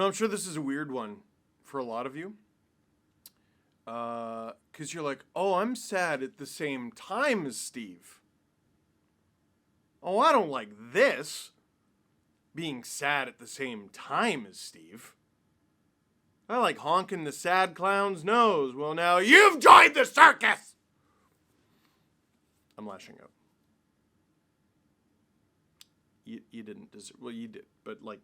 I'm sure this is a weird one for a lot of you. Because you're like, oh, I'm sad at the same time as Steve. Oh, I don't like this. Being sad at the same time as Steve. I like honking the sad clown's nose. Well, now you've joined the circus! I'm lashing out. You didn't deserve... Well, you did, but like,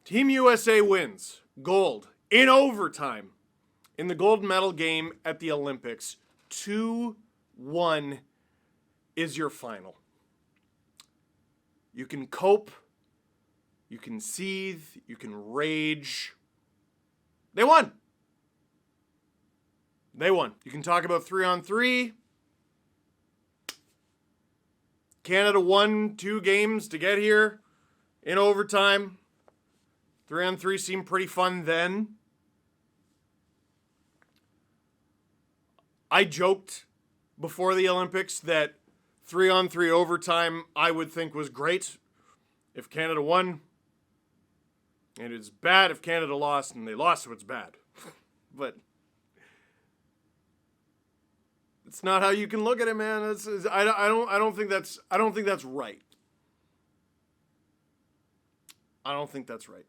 Team USA wins gold in overtime in the gold medal game at the Olympics. 2-1 is your final. You can cope, you can seethe, you can rage. They won. They won. You can talk about 3-on-3. Canada won 2 games to get here in overtime. 3-on-3 seemed pretty fun then. I joked before the Olympics that 3-on-3 overtime I would think was great if Canada won. And it's bad if Canada lost, and they lost, so it's bad. But it's not how you can look at it, man. I don't think that's right. I don't think that's right.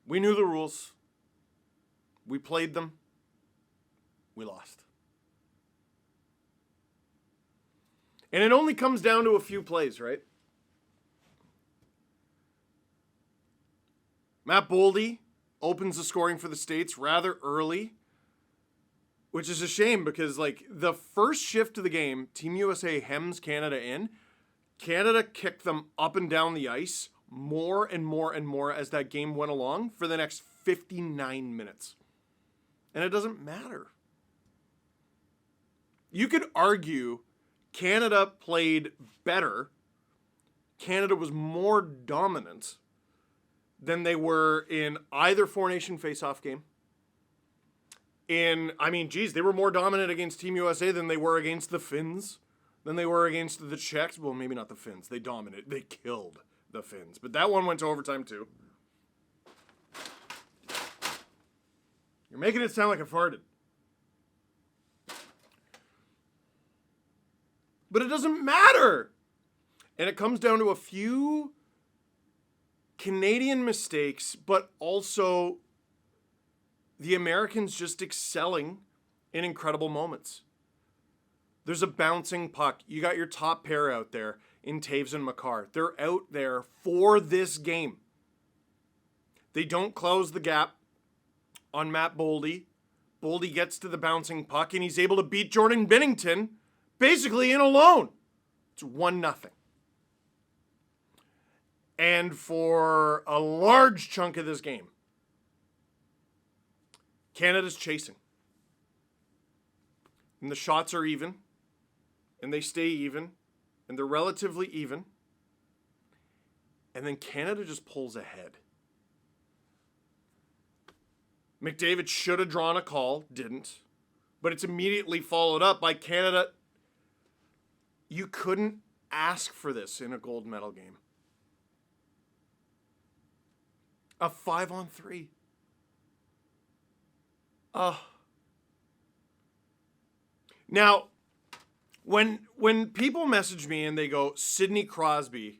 We knew the rules. We played them. We lost. And it only comes down to a few plays, right? Matt Boldy opens the scoring for the States rather early, which is a shame because, like, the first shift of the game, Team USA hems Canada in. Canada kicked them up and down the ice more and more and more as that game went along for the next 59 minutes. And it doesn't matter. You could argue Canada played better. Canada was more dominant than they were in either four-nation face-off game. They were more dominant against Team USA than they were against the Finns, than they were against the Czechs. Well, maybe not the Finns. They dominated. They killed the Finns. But that one went to overtime, too. You're making it sound like I farted. But it doesn't matter. And it comes down to a few Canadian mistakes, but also the Americans just excelling in incredible moments. There's a bouncing puck. You got your top pair out there in Taves and Makar. They're out there for this game. They don't close the gap on Matt Boldy. Boldy gets to the bouncing puck, and he's able to beat Jordan Binnington basically in alone. It's 1-0. And for a large chunk of this game, Canada's chasing. And the shots are even. And they stay even. And they're relatively even. And then Canada just pulls ahead. McDavid should have drawn a call. Didn't. But it's immediately followed up by Canada. You couldn't ask for this in a gold medal game. A 5-on-3. Now, when people message me and they go, Sidney Crosby,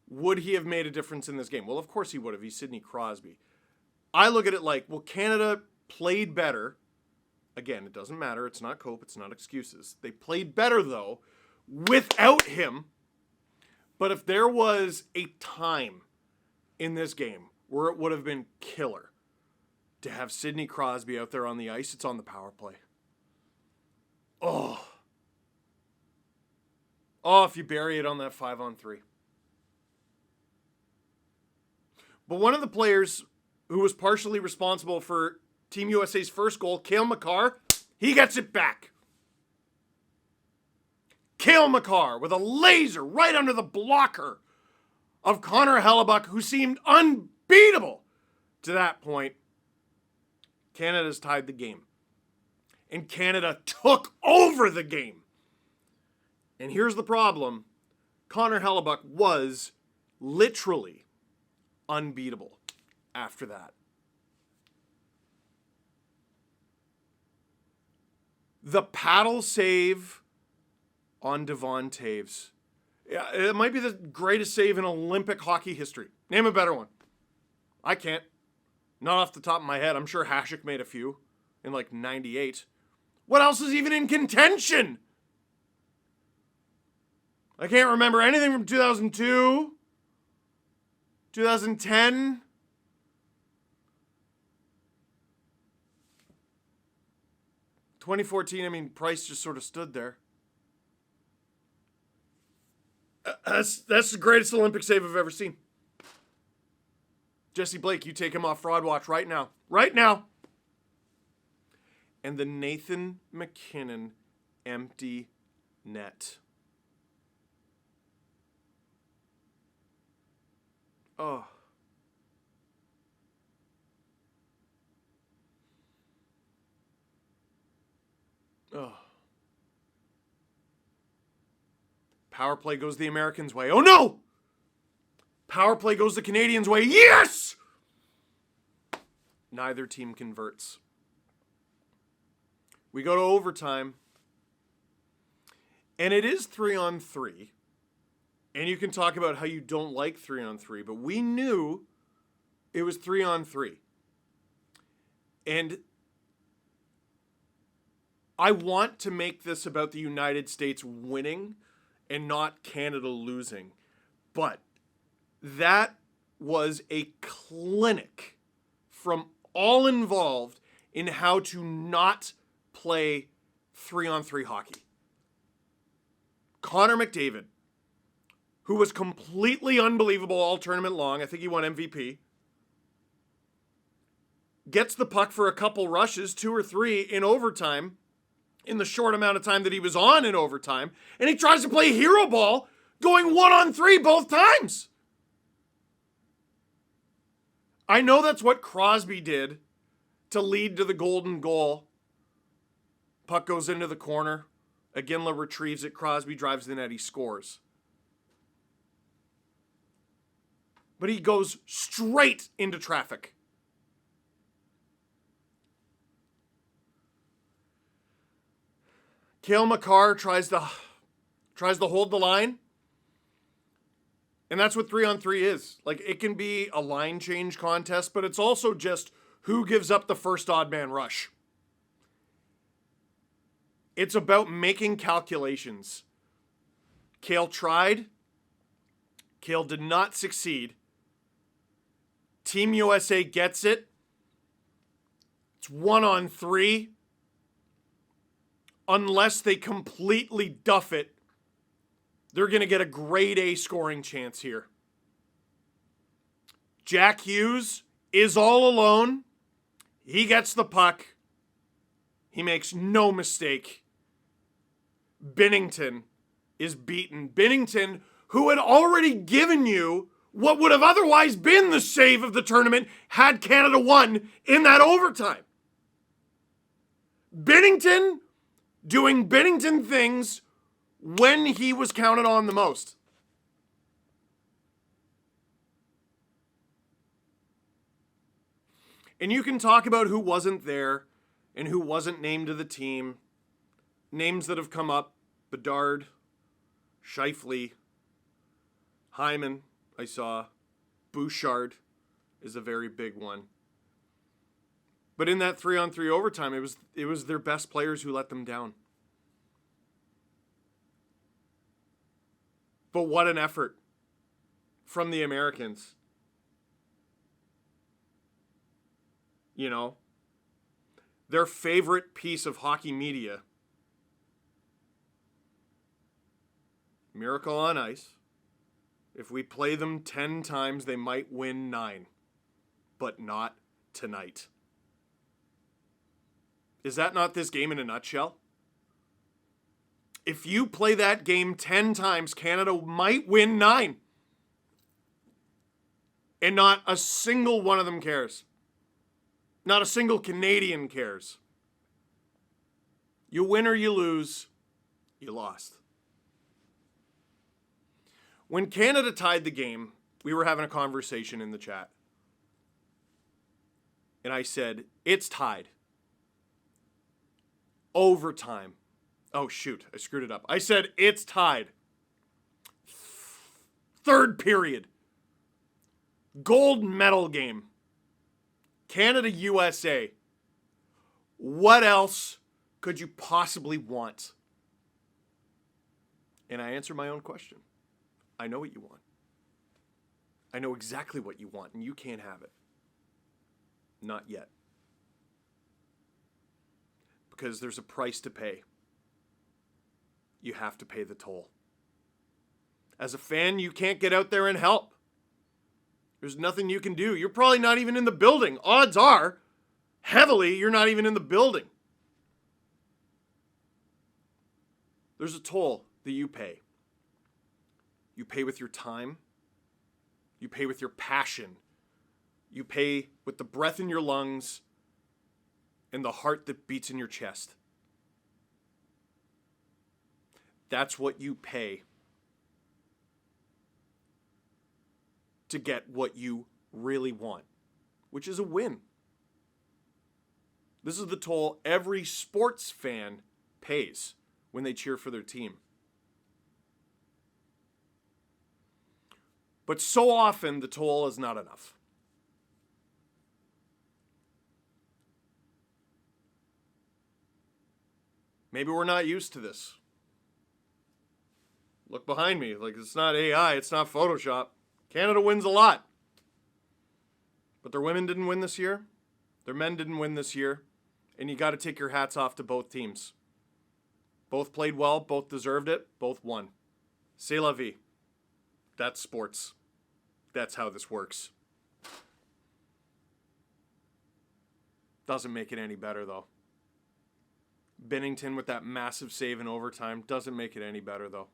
would he have made a difference in this game? Well, of course he would have. He's Sidney Crosby. I look at it like, well, Canada played better. Again, it doesn't matter. It's not cope. It's not excuses. They played better, though, without him. But if there was a time in this game where it would have been killer to have Sidney Crosby out there on the ice, it's on the power play. Oh, if you bury it on that 5-on-3. But one of the players who was partially responsible for Team USA's first goal, Cale Makar, he gets it back. Cale Makar with a laser right under the blocker of Connor Hellebuck, who seemed unbeatable to that point, Canada's tied the game. And Canada took over the game. And here's the problem. Connor Hellebuck was literally unbeatable after that. The paddle save on Devon Toews. Yeah, it might be the greatest save in Olympic hockey history. Name a better one. I can't. Not off the top of my head. I'm sure Hasek made a few in like 98. What else is even in contention? I can't remember anything from 2002, 2010. (2014), I mean, Price just sort of stood there. That's the greatest Olympic save I've ever seen. Jesse Blake, you take him off fraud watch right now. Right now. And the Nathan MacKinnon empty net. Oh. Oh. Power play goes the Americans' way. Oh no! Power play goes the Canadians' way. Yes! Neither team converts. We go to overtime. And it is 3-on-3. And you can talk about how you don't like 3-on-3, but we knew it was 3-on-3. And I want to make this about the United States winning and not Canada losing. But that was a clinic from all involved in how to not play 3-on-3 hockey. Connor McDavid, who was completely unbelievable all tournament long, I think he won MVP, gets the puck for a couple rushes, 2 or 3 in overtime, in the short amount of time that he was on in overtime, and he tries to play hero ball, going 1-on-3 both times. I know that's what Crosby did to lead to the golden goal. Puck goes into the corner. Iginla retrieves it. Crosby drives the net. He scores. But he goes straight into traffic. Cale Makar tries to hold the line. And that's what 3-on-3 is. Like, it can be a line change contest, but it's also just who gives up the first odd man rush. It's about making calculations. Cale tried. Cale did not succeed. Team USA gets it. It's 1-on-3. Unless they completely duff it, they're going to get a grade A scoring chance here. Jack Hughes is all alone. He gets the puck. He makes no mistake. Binnington is beaten. Binnington, who had already given you what would have otherwise been the save of the tournament had Canada won in that overtime. Binnington doing Binnington things when he was counted on the most. And you can talk about who wasn't there and who wasn't named to the team. Names that have come up: Bedard, Scheifele, Hyman, I saw. Bouchard is a very big one. But in that 3-on-3 overtime, it was their best players who let them down. But what an effort from the Americans. You know, their favorite piece of hockey media. Miracle on Ice. If we play them 10 times, they might win 9. But not tonight. Is that not this game in a nutshell? If you play that game 10 times, Canada might win 9. And not a single one of them cares. Not a single Canadian cares. You win or you lose, you lost. When Canada tied the game, we were having a conversation in the chat. And I said, it's tied. Overtime. Oh, shoot, I screwed it up. I said, it's tied. Third period. Gold medal game. Canada, USA. What else could you possibly want? And I answer my own question. I know what you want. I know exactly what you want, and you can't have it. Not yet. Because there's a price to pay. You have to pay the toll. As a fan, you can't get out there and help. There's nothing you can do. You're probably not even in the building. Odds are, heavily, you're not even in the building. There's a toll that you pay. You pay with your time. You pay with your passion. You pay with the breath in your lungs and the heart that beats in your chest. That's what you pay to get what you really want, which is a win. This is the toll every sports fan pays when they cheer for their team. But so often, the toll is not enough. Maybe we're not used to this. Look behind me. Like, it's not AI, it's not Photoshop. Canada wins a lot. But their women didn't win this year. Their men didn't win this year. And you got to take your hats off to both teams. Both played well, both deserved it, both won. C'est la vie. That's sports. That's how this works. Doesn't make it any better, though. Bennington with that massive save in overtime doesn't make it any better, though.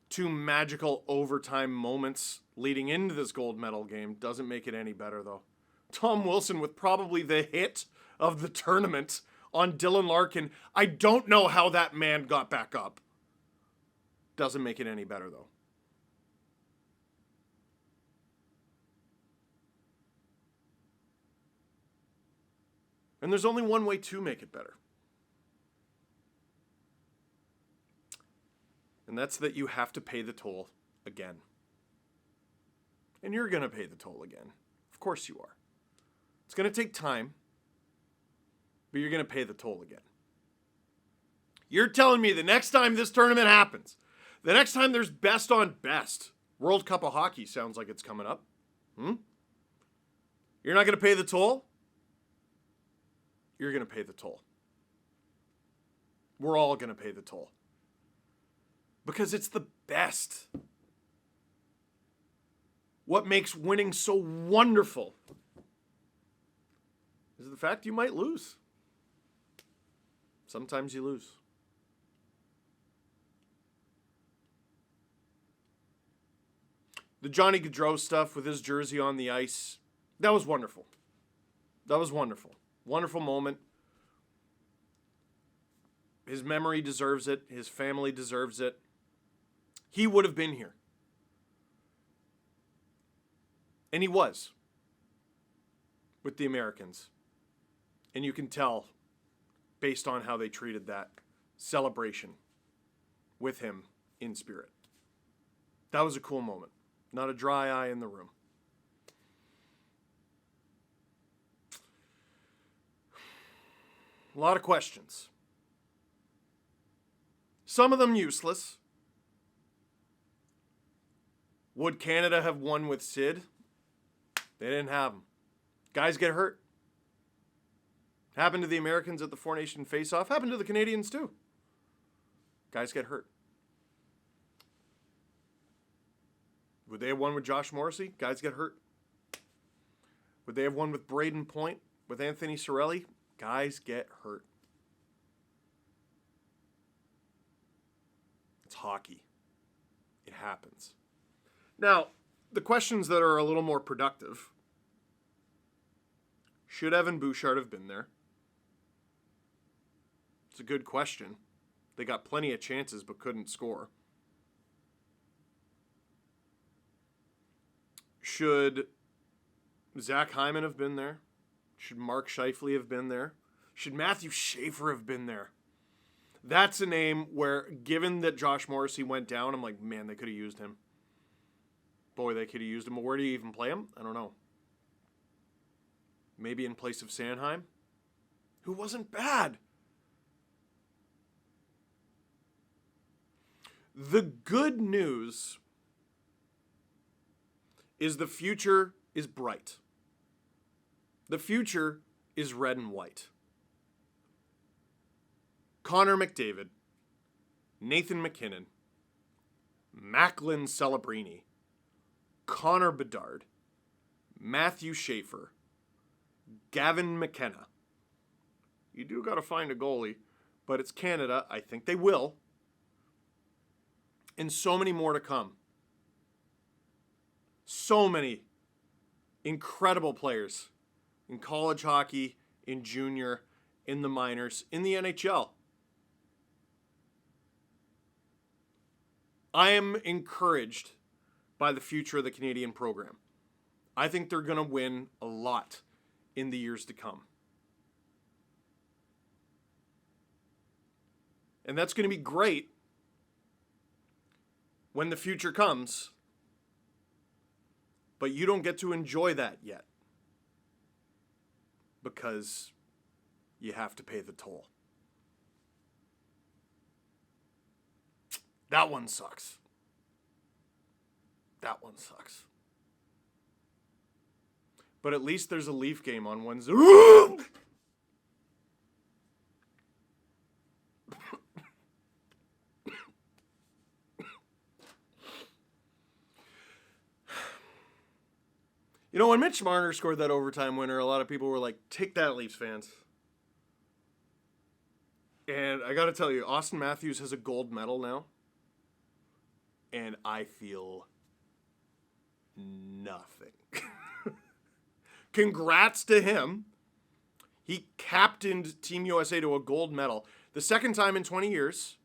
Two magical overtime moments leading into this gold medal game doesn't make it any better, though. Tom Wilson with probably the hit of the tournament on Dylan Larkin. I don't know how that man got back up. Doesn't make it any better, though. And there's only one way to make it better. And that's that you have to pay the toll again. And you're going to pay the toll again. Of course you are. It's going to take time, but you're going to pay the toll again. You're telling me the next time this tournament happens, the next time there's best on best, World Cup of Hockey sounds like it's coming up. You're not going to pay the toll? You're going to pay the toll. We're all going to pay the toll. Because it's the best. What makes winning so wonderful is the fact you might lose. Sometimes you lose. The Johnny Gaudreau stuff with his jersey on the ice, that was wonderful. That was wonderful. Wonderful moment. His memory deserves it. His family deserves it. He would have been here. And he was. With the Americans. And you can tell, based on how they treated that celebration with him in spirit. That was a cool moment. Not a dry eye in the room. A lot of questions. Some of them useless. Would Canada have won with Sid? They didn't have him. Guys get hurt. Happened to the Americans at the Four Nation face-off. Happened to the Canadians too. Guys get hurt. Would they have won with Josh Morrissey? Guys get hurt. Would they have won with Braden Point? With Anthony Cirelli? Guys get hurt. It's hockey. It happens. Now, the questions that are a little more productive. Should Evan Bouchard have been there? It's a good question. They got plenty of chances but couldn't score. Should Zach Hyman have been there? Should Mark Scheifele have been there? Should Matthew Schaefer have been there? That's a name where, given that Josh Morrissey went down, I'm like, man, they could have used him. Boy, they could have used him. But where do you even play him? I don't know. Maybe in place of Sanheim, who wasn't bad. The good news is the future is bright. The future is red and white. Connor McDavid, Nathan McKinnon, Macklin Celebrini, Connor Bedard, Matthew Schaefer, Gavin McKenna. You do got to find a goalie, but it's Canada. I think they will. And so many more to come. So many incredible players in college hockey, in junior, in the minors, in the NHL. I am encouraged by the future of the Canadian program. I think they're going to win a lot in the years to come. And that's going to be great when the future comes, but you don't get to enjoy that yet because you have to pay the toll. That one sucks. That one sucks. But at least there's a Leaf game on Wednesday. You know, when Mitch Marner scored that overtime winner, a lot of people were like, take that, Leafs fans. And I got to tell you, Austin Matthews has a gold medal now. And I feel nothing. Congrats to him. He captained Team USA to a gold medal. The second time in 20 years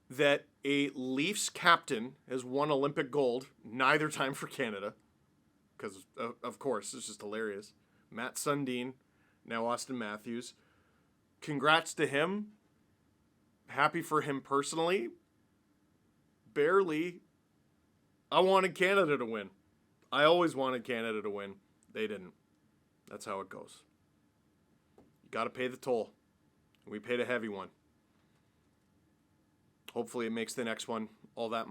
that a Leafs captain has won Olympic gold, neither time for Canada. Because, of course, it's just hilarious. Matt Sundin, now Austin Matthews. Congrats to him. Happy for him personally. Barely. I wanted Canada to win. I always wanted Canada to win. They didn't. That's how it goes. You got to pay the toll. We paid a heavy one. Hopefully it makes the next one all that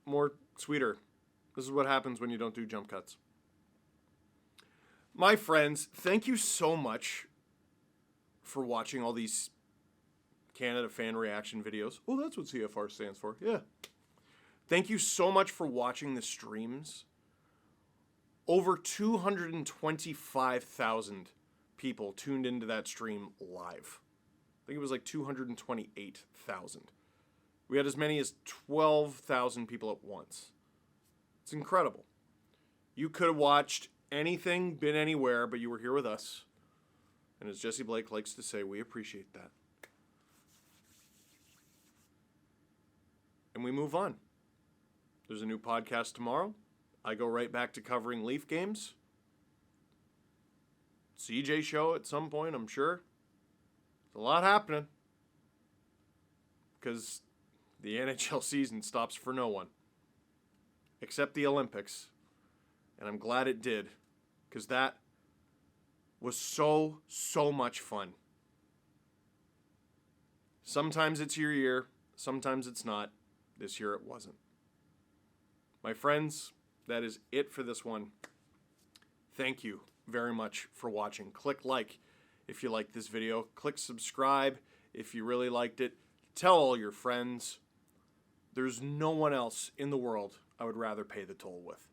more sweeter. This is what happens when you don't do jump cuts. My friends, thank you so much for watching all these Canada fan reaction videos. Oh, that's what CFR stands for. Yeah. Thank you so much for watching the streams. Over 225,000 people tuned into that stream live. I think it was like 228,000. We had as many as 12,000 people at once. It's incredible. You could have watched anything, been anywhere, but you were here with us. And as Jesse Blake likes to say, we appreciate that. And we move on. There's a new podcast tomorrow. I go right back to covering Leaf games. CJ show at some point, I'm sure. There's a lot happening. Because the NHL season stops for no one. Except the Olympics. And I'm glad it did. Because that was so much fun. Sometimes it's your year. Sometimes it's not. This year it wasn't. My friends, that is it for this one. Thank you very much for watching. Click like if you liked this video. Click subscribe if you really liked it. Tell all your friends. There's no one else in the world I would rather pay the toll with.